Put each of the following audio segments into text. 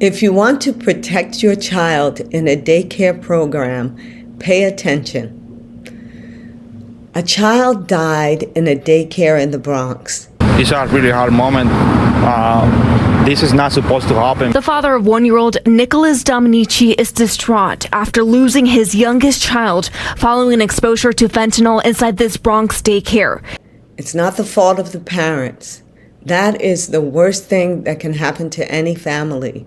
If you want to protect your child in a daycare program, pay attention. A child died in a daycare in the Bronx. It's a really hard moment. This is not supposed to happen. The father of 1-year-old Nicholas Dominici is distraught after losing his youngest child following an exposure to fentanyl inside this Bronx daycare. It's not the fault of the parents. That is the worst thing that can happen to any family.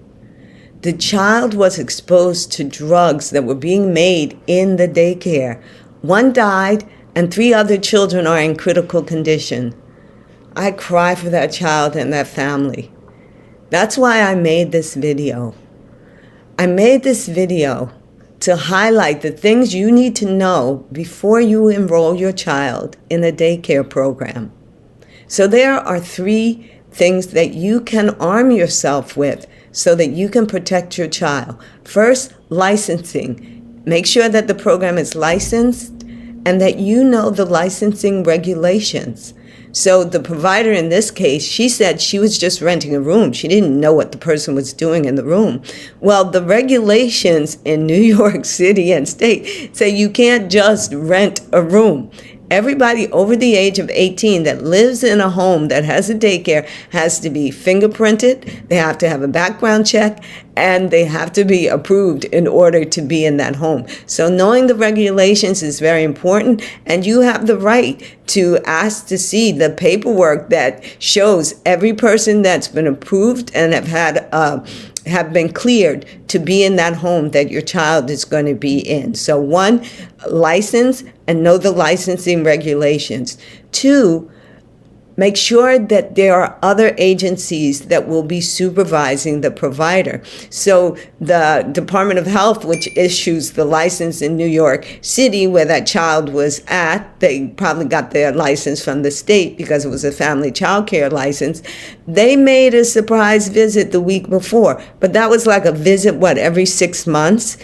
The child was exposed to drugs that were being made in the daycare. One died, and 3 other children are in critical condition. I cry for that child and that family. That's why I made this video. I made this video to highlight the things you need to know before you enroll your child in a daycare program. So there are 3 things that you can arm yourself with so that you can protect your child. First, licensing. Make sure that the program is licensed and that you know the licensing regulations. So the provider in this case, she said she was just renting a room. She didn't know what the person was doing in the room. Well, the regulations in New York City and state say you can't just rent a room. Everybody over the age of 18 that lives in a home that has a daycare has to be fingerprinted, they have to have a background check, and they have to be approved in order to be in that home. So knowing the regulations is very important, and you have the right to ask to see the paperwork that shows every person that's been approved and have been cleared to be in that home that your child is going to be in. So 1, license and know the licensing regulations. 2, make sure that there are other agencies that will be supervising the provider. So the Department of Health, which issues the license in New York City where that child was at, they probably got their license from the state because it was a family childcare license. They made a surprise visit the week before, but that was like a visit, every 6 months?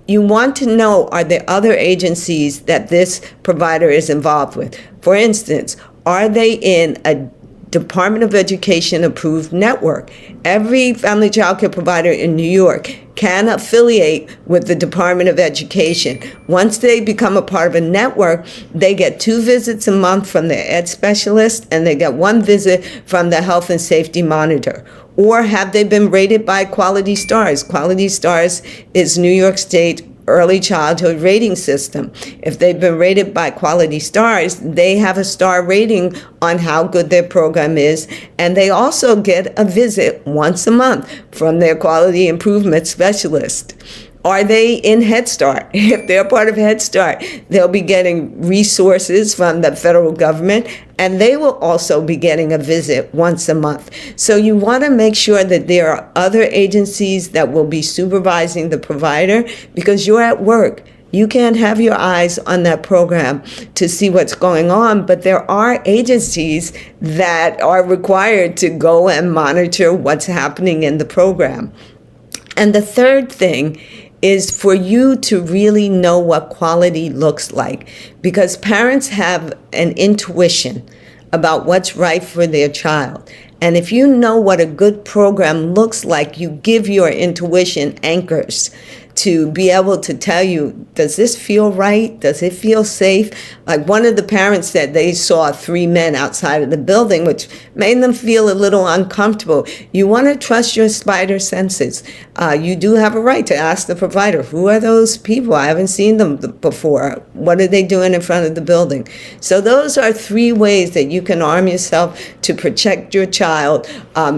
You want to know, are there other agencies that this provider is involved with? For instance, are they in a Department of Education approved network? Every family child care provider in New York can affiliate with the Department of Education. Once they become a part of a network, they get 2 visits a month from their ed specialist, and they get 1 visit from the health and safety monitor. Or have they been rated by Quality Stars? Quality Stars is New York State early childhood rating system. If they've been rated by Quality Stars, they have a star rating on how good their program is, and they also get a visit once a month from their quality improvement specialist. Are they in Head Start? If they're part of Head Start, they'll be getting resources from the federal government, and they will also be getting a visit once a month. So you want to make sure that there are other agencies that will be supervising the provider, because you're at work. You can't have your eyes on that program to see what's going on, but there are agencies that are required to go and monitor what's happening in the program. And the third thing is for you to really know what quality looks like, because parents have an intuition about what's right for their child. And if you know what a good program looks like, you give your intuition anchors to be able to tell you, does this feel right? Does it feel safe? Like one of the parents said they saw 3 men outside of the building, which made them feel a little uncomfortable. You want to trust your spider senses. You do have a right to ask the provider, who are those people? I haven't seen them before. What are they doing in front of the building? So those are 3 ways that you can arm yourself to protect your child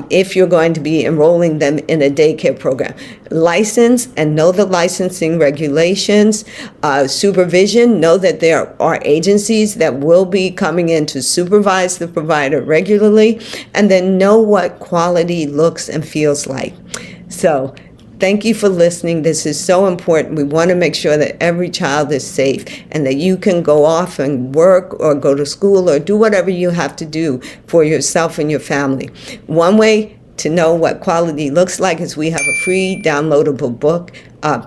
if you're going to be enrolling them in a daycare program. License and know the licensing regulations. Supervision, know that there are agencies that will be coming in to supervise the provider regularly, and then know what quality looks and feels like. So thank you for listening. This is so important. We want to make sure that every child is safe and that you can go off and work or go to school or do whatever you have to do for yourself and your family. One way to know what quality looks like is we have a free downloadable book.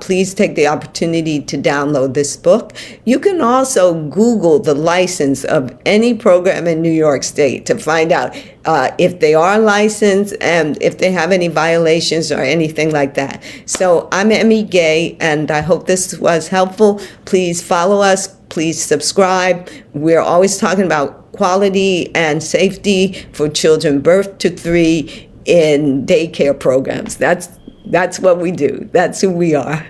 Please take the opportunity to download this book. You can also Google the license of any program in New York State to find out if they are licensed and if they have any violations or anything like that. So I'm Emmy Gay, and I hope this was helpful. Please follow us. Please subscribe. We're always talking about quality and safety for children birth to 3 in daycare programs. That's what we do. That's who we are.